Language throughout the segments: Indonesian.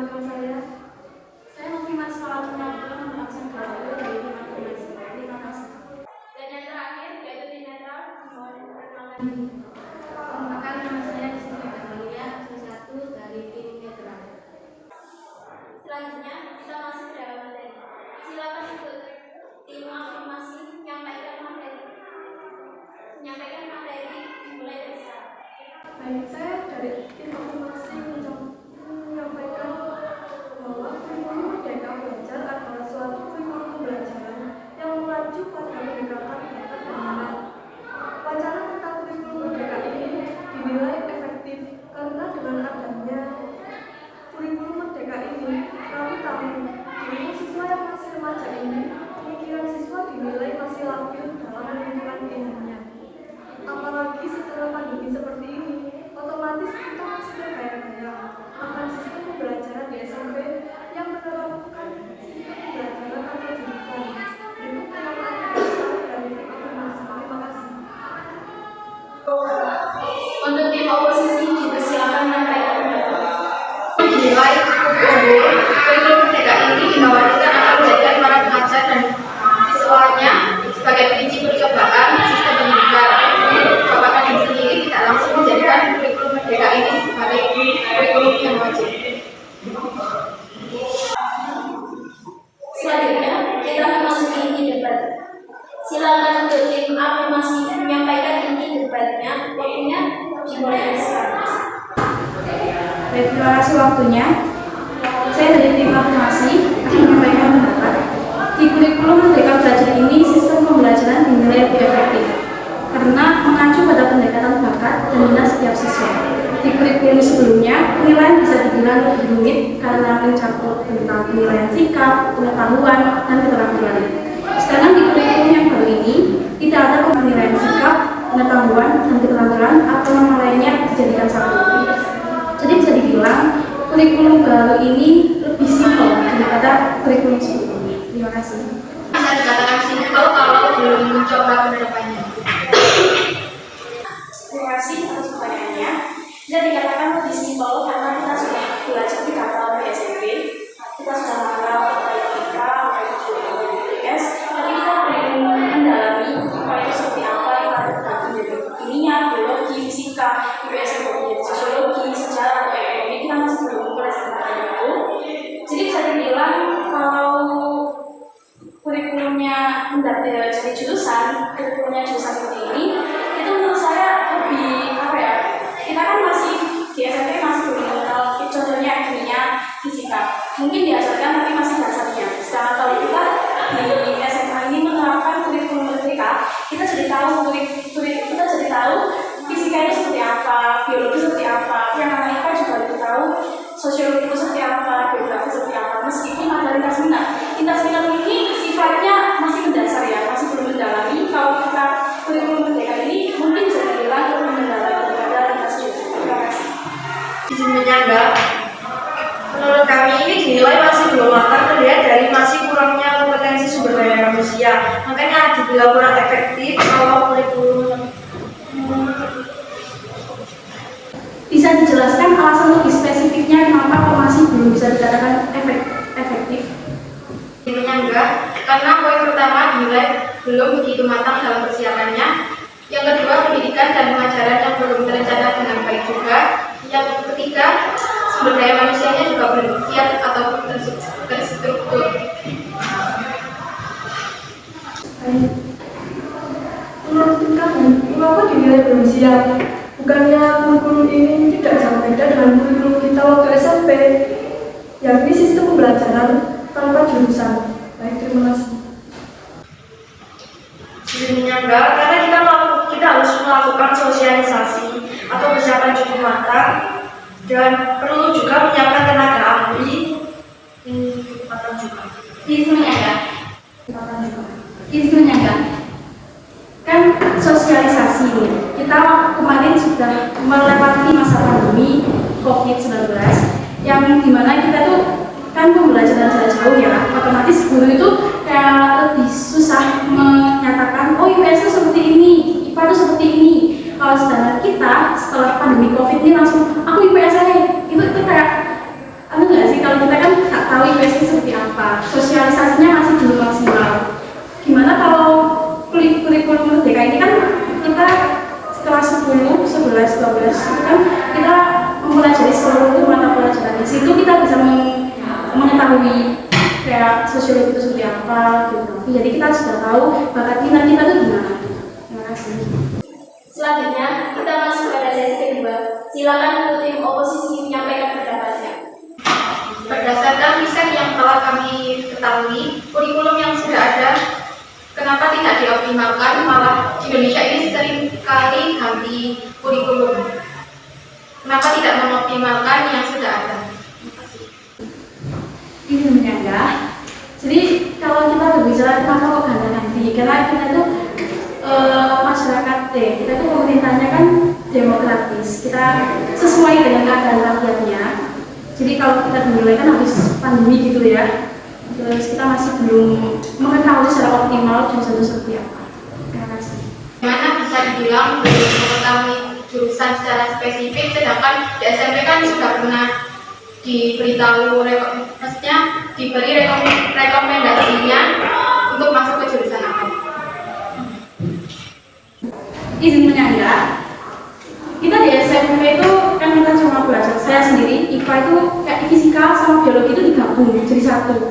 perkenalkan saya Novi Marsala melaksanakan kelompok dari informasi. Terima kasih. Dan yang terakhir yaitu Dinetra, mohon diperkenalkan. Perkenalkan nama saya Rizky Amalia, satu dari tim Netra. Selanjutnya kita masuk ke dalam materi. Silakan ikut tim afirmasi menyampaikan materi dimulai dari sekarang. Baik, saya dari tim afirmasi menyampaikan bahwa kurikulum Merdeka Belajar adalah suatu kurikulum pembelajaran yang mengacu pada pendekatan bakat dan minat. Wacana tentang kurikulum Merdeka ini dinilai efektif karena dengan adanya kurikulum Merdeka ini, kami tahu bahwa siswa yang masih remaja ini, pemikiran siswa dinilai masih labil dalam menentukan pilihannya. Apalagi setelah pandemi seperti ini, otomatis kita masih bergaya-gaya akan sistem pembelajaran di SMP yang menerapkan sistem pembelajaran atau jurusan. Berikut penyampaian dasar dari tim afirmasi. Terima kasih. Untuk tim oposisi dipersilakan menyampaikan pendapat. Dinilai cukup unggul, kurikulum Merdeka ini dikhawatirkan akan menjadikan para pengajar dan siswanya sebagai prinsip percobaan sistem pendidikan. Percobaan ini sendiri tidak langsung menjadikan kurikulum Merdeka ini sebagai kurikulum yang wajib. Selanjutnya kita memasuki inti debat. Silakan untuk tim afirmasi menyampaikan inti debatnya. Waktunya dimulai dari sekarang. Baik, terima kasih waktunya. Saya dari tim afirmasi akan menyampaikan pendapat. Di kurikulum Merdeka Belajar ini, sistem pembelajaran dinilai lebih efektif karena mengacu pada pendekatan bakat dan minat setiap siswa. Di kurikulum sebelumnya, penilaian bisa dibilang lebih rumit karena mencakup tentang penilaian sikap, pengetahuan, dan keterampilan. Sedangkan di kurikulum yang baru ini, tidak ada penilaian sikap, pengetahuan, dan keterampilan atau nama lainnya dijadikan satu. Jadi bisa dibilang kurikulum baru ini lebih simpel daripada kurikulum sebelumnya. Terima kasih. Bisa dikatakan simpel kalau belum mencoba penerapannya. Terima kasih atas pertanyaannya. Bisa dikatakan lebih simpel karena kita sudah belajar 3 tahun di SMP. Kita sudah mengenal logika, IPS, tapi kita belum mendalami IPA itu seperti apa, IPA itu terbagi menjadi kimia, biologi, fisika, IPS itu menjadi sosiologi, sejarah, atau ekonomi. Kita masih belum belajar tentang itu. Jadi bisa dibilang kalau kurikulumnya jadi jurusan, kurikulumnya jurusan seperti ini, itu menurut saya lebih apa ya? Kita kan masih di SMP masih belum mengenal contohnya kimia, fisika. Mungkin diajarkan tapi masih dasarnya. Sedangkan kalau kita di SMA ini menerapkan kurikulum Merdeka, kita jadi tahu kita jadi tahu fisika itu seperti apa, biologi seperti apa, yang namanya IPA juga lebih tahu sosiologi itu seperti apa, geografi seperti apa. Meskipun ada lintas minat ini sifatnya masih mendasar ya, masih belum mendalami. Kalau kita kurikulum Merdeka ini mungkin bisa dibilang lebih mendalami daripada lintas minat. Terima kasih. Izin menyanggah, menurut kami ini dinilai masih belum matang terlihat dari masih kurangnya kompetensi sumber daya manusia. Makanya dibilang kurang efektif kalau kurikulum. Bisa dijelaskan alasan lebih spesifiknya kenapa kok masih belum bisa dikatakan efektif? Menyanggah, karena poin pertama dinilai belum begitu matang dalam persiapannya. Yang kedua, pendidikan dan pengajaran yang belum terencana dengan baik juga. Yang ketiga, sumber daya manusianya juga belum siap ataupun terstruktur. Menurut kamu, mengapa dinilai belum siap? Bukannya kurikulum ini tidak jauh beda dengan kurikulum kita waktu SMP, yakni sistem pembelajaran tanpa jurusan. Baik, terima kasih. Izin menyanggah, karena kita harus melakukan sosialisasi atau persiapan cukup matang dan perlu juga menyiapkan tenaga ahli cukup matang juga. Izin menyanggah. Kan sosialisasi nih. Kita kemarin sudah melewati masa pandemi COVID-19 yang dimana kita tuh kan pembelajaran jarak jauh ya, otomatis guru itu kayak lebih susah menyatakan oh IPS itu seperti ini, IPA itu seperti ini. Kalau sedangkan kita setelah pandemi COVID ini langsung aku IPS aja, itu kayak nggak sih kalau sosialisasinya masih belum maksimal. Gimana kalau kurikulum merdeka ini kan kita kelas 10, 11, 12 itu kan kita mempelajari seluruh mata pelajaran. Di situ kita bisa mengetahui kayak sosiologi itu seperti apa, geografi. Jadi kita sudah tahu bakat minat kita itu gimana. Terima kasih. Selanjutnya, kita masuk pada sesi kedua. Silakan untuk tim oposisi menyampaikan pendapatnya. Berdasarkan riset yang telah kami ketahui, kurikulum yang sudah ada kenapa tidak dioptimalkan, malah di Indonesia ini sering kali ganti kurikulum. Kenapa tidak mengoptimalkan yang sudah ada? Ini menyanggah. Jadi kalau kita berbicara kenapa kok ganti, karena kita itu masyarakat kita itu pemerintahnya kan demokratis, kita sesuai dengan keadaan rakyatnya. Jadi kalau kita dimulai kan habis pandemi gitu ya, terus kita masih belum mengetahui secara optimal jurusan itu seperti apa. Terima kasih. Bagaimana bisa dibilang belum mengetahui jurusan secara spesifik, sedangkan di SMP kan sudah pernah diberitahu, maksudnya diberi rekomendasinya untuk masuk ke jurusan apa? Izin menyanggah. Kita di SMP itu kan kita cuma belajar, saya sendiri IPA itu kayak fisika sama biologi itu digabung jadi satu.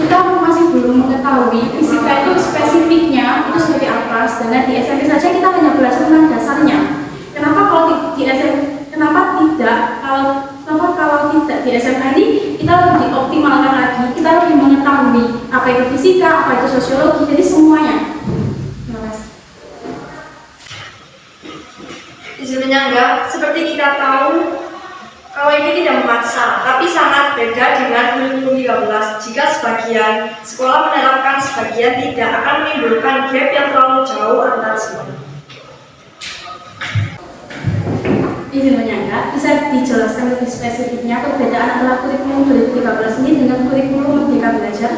Kita masih belum mengetahui fisika itu spesifiknya itu seperti apa, sedangkan di SMP saja kita hanya belajar tentang dasarnya. Kenapa kalau di SMP, kenapa kalau tidak di SMA ini kita lebih dioptimalkan lagi, kita lebih mengetahui apa itu fisika, apa itu sosiologi, jadi semuanya. Terima kasih. Izin menyanggah, seperti kita tahu, KWP tidak memaksa, tapi sangat beda dengan kurikulum 13. Jika sebagian sekolah menerapkan, sebagian tidak, akan menimbulkan gap yang terlalu jauh antar sekolah. Izin menyanggah, bisa dijelaskan lebih spesifiknya perbedaan antara kurikulum 2013 ini dengan kurikulum Merdeka Belajar?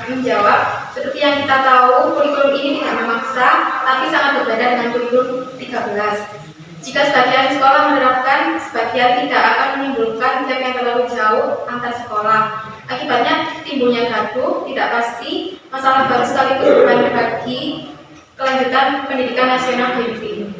Menjawab, seperti yang kita tahu, kurikulum ini tidak memaksa, tapi sangat berbeda dengan kurikulum 13. Jika sebagian sekolah menerapkan, sebagian tidak, akan menimbulkan gap yang terlalu jauh antar sekolah. Akibatnya timbulnya gaduh, tidak pasti, masalah baru sekaligus beban bagi kelanjutan pendidikan nasional ini.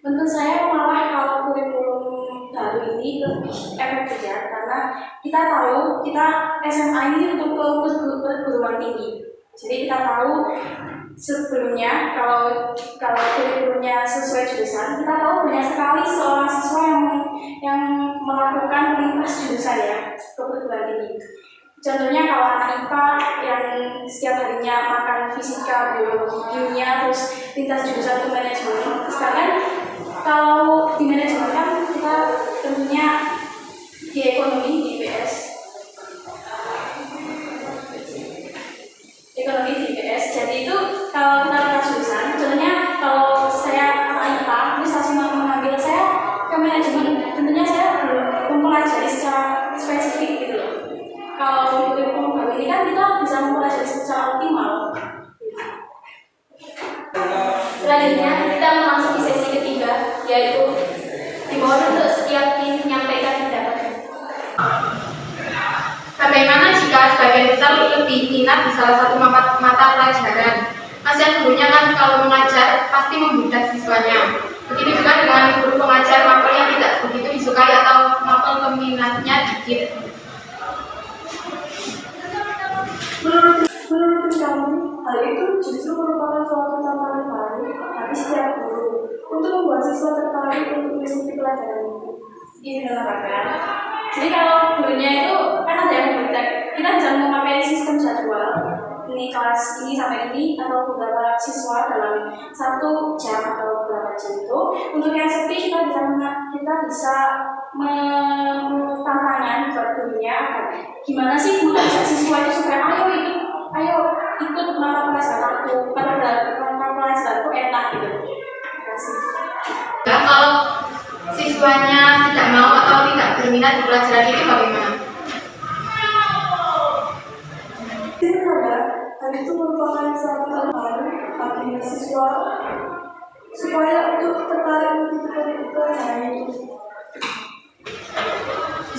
Menurut saya malah kalau kurikulum baru ini lebih efektif ya, karena kita tahu kita SMA ini untuk perguruan tinggi. Jadi kita tahu sebelumnya kalau kurikulumnya sesuai jurusan, kita tahu banyak sekali seorang siswa yang melakukan lintas jurusan ya ke perguruan tinggi. Contohnya kalau anak IPA yang setiap harinya makan fisika, biologi, kimia, terus lintas jurusan ke manajemen. Sedangkan kalau di manajemen kan kita tentunya di ekonomi, di IPS. Ekonomi di IPS. Jadi itu kalau kita lintas jurusan, contohnya kalau saya anak IPA, terus langsung mengambil saya ke manajemen, tentunya saya belum mempelajari secara spesifik gitu loh. Kalau di kurikulum baru ini kan kita bisa mempelajari secara optimal. Selanjutnya, kita memasuki sesi ketiga, yaitu dimohon untuk setiap tim menyampaikan pendapatnya. Bagaimana jika sebagian besar lebih minat di salah satu mata pelajaran? Kasihan gurunya kan kalau mengajar pasti membudak siswanya. Begitu juga dengan guru pengajar mapel yang tidak begitu disukai atau mapel peminatnya dikit. Menurut kami, hal itu justru merupakan suatu tantangan baru bagi setiap guru untuk membuat siswa tertarik untuk mengikuti pelajaran itu. Ini menambahkan. Jadi kalau gurunya itu kan ada yang membudak, kita bisa memakai sistem jadwal. Ini kelas ini sampai ini atau beberapa siswa dalam 1 jam atau beberapa jam itu. Untuk yang sepi kita bisa tantangan buat gurunya gimana sih mengajak siswa itu supaya ayo ikut mata pelajaranku, mata pelajaranku enak gitu. Terima kasih. Ya, kalau siswanya tidak mau atau tidak berminat di pelajaran ini bagaimana? Hal itu merupakan suatu tantangan bagi siswa supaya untuk tertarik mengikuti pelajaran itu.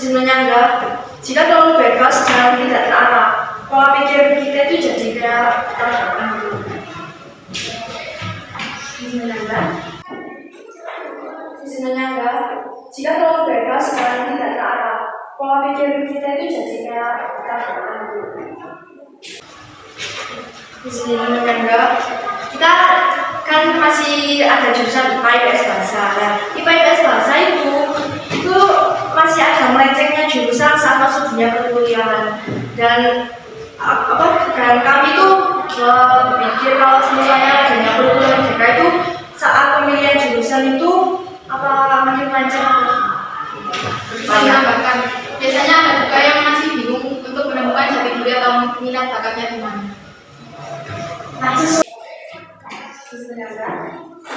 izin menyangga, jika terlalu bebas dan tidak terarah, pola pikir kita itu jadi kayak terarah gitu. Izin menyangga, jika terlalu bebas dan tidak terarah, pola pikir kita itu jadi kayak terarah gitu. Izin menyangga, kita kan masih ada jurusan IPA IPS bahasa. Nah, IPA IPS bahasa itu masih ada melencengnya jurusan saat masuk dunia perkuliahan. Dan kami itu berpikir kalau misalnya dunia perkuliahan mereka itu saat pemilihan jurusan itu makin melenceng. Menambahkan, biasanya ada juga yang masih bingung untuk menemukan jati diri atau minat bakatnya di mana.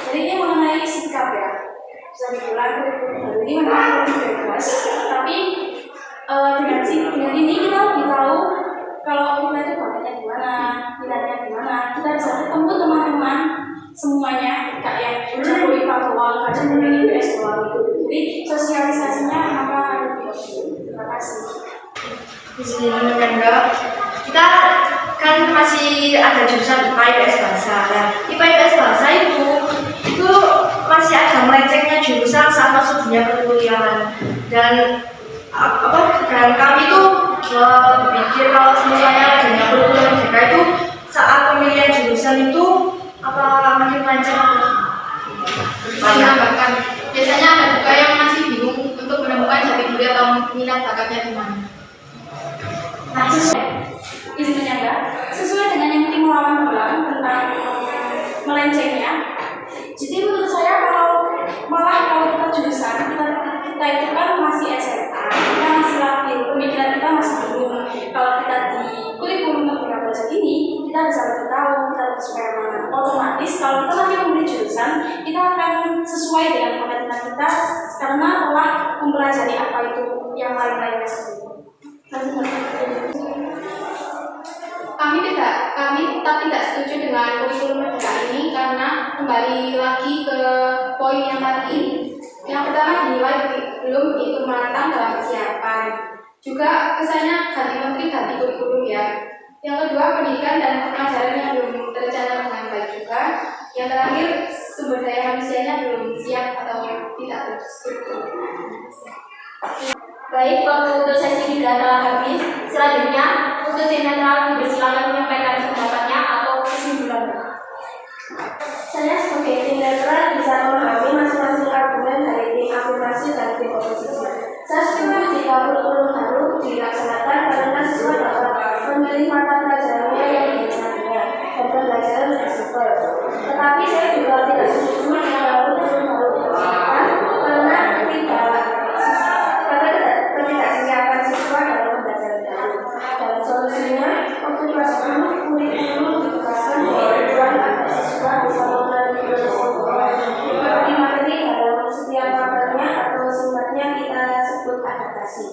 Jadi ini mengenai sikap ya, bisa dibilang ini memang lebih bebas, tapi dengan ini kita lebih tahu kalau kita itu bakatnya gimana, minatnya gimana. Kita bisa ketemu teman-teman semuanya, gak yang jago IPA doang, gak jago IPS doang gitu. Jadi sosialisasinya maka lebih oke. Terima kasih. Izin menyangga, kita kan masih ada jurusan IPA IPS bahasa. Nah, IPA IPS bahasa itu masih ada melencengnya jurusan saat masuk dunia perkuliahan. Dan kami itu berpikir kalau misalnya dunia perkuliahan mereka itu saat pemilihan jurusan itu makin melenceng. Menambahkan, biasanya ada juga yang masih bingung untuk menemukan jati diri atau minat bakatnya di mana. Nah, izin menyangga, sesuai dengan yang tim lawan bilang tentang melencengnya. Jadi menurut saya kalau kita jurusan kita itu kan masih SMA, kita masih lahir, pemikiran kita masih belum. Kalau kita di kurikulum Merdeka Belajar ini, kita bisa lebih tahu, kita lebih supaya mana. Otomatis kalau kita nanti memilih jurusan, kita akan sesuai dengan kompetensi kita karena telah mempelajari apa itu yang lain-lainnya seperti itu. Kami tetap tidak setuju dengan kurikulum Merdeka ini karena kembali lagi ke poin yang tadi. Yang pertama dinilai belum begitu matang dalam persiapan. Juga kesannya ganti menteri ganti kurikulum ya. Yang kedua pendidikan dan pengajaran yang belum terencana dengan baik juga. Yang terakhir sumber daya manusianya belum siap atau tidak terstruktur. Baik, waktu untuk sesi kita telah habis. Selanjutnya, untuk tim netral dipersilakan menyampaikan pendapatnya atau kesimpulannya. Saya sebagai tim netral bisa memahami masing-masing argumen dari tim afirmasi dan tim oposisi. Saya setuju jika kurikulum baru dilaksanakan karena siswa dapat memilih mata pelajarannya yang diminatinya dan pembelajaran fleksibel. Tetapi saya juga tidak setuju jika kurikulum baru dilaksanakan karena ketidaksiapan siswa dalam pembelajaran baru. Dalam solusinya, waktu kelas 10 kurikulum ditetapkan dengan tujuan agar siswa bisa melalui proses seperti materi dalam setiap papernya atau sifatnya kita sebut adaptasi.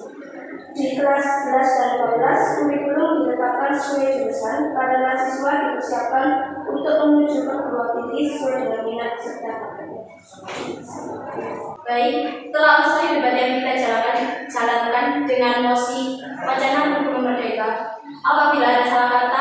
Di kelas 11 dan 12, kurikulum ditetapkan sesuai jurusan karena siswa dipersiapkan untuk menuju perguruan tinggi sesuai dengan minat serta bakatnya. Baik, telah usai debat yang kita jalankan dengan mosi wacana kurikulum merdeka. Apabila ada salah kata